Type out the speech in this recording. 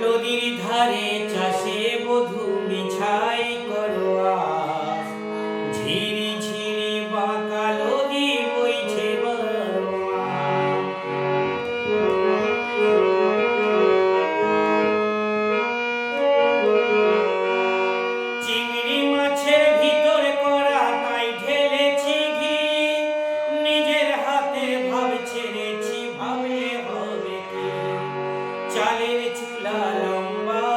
নদীর ধারে চাষে বধূ বিছাই করো আস, ঝিরি ঝিরি বাঁকা নদী বইছে বরমাস। চিংড়ি মাছের ভিতর করা তাই ঢেলেছি ঘি, নিজের হাতে ভাব ছেড়েছি ভাবলে হবে কি। চালের চুলা লম্বা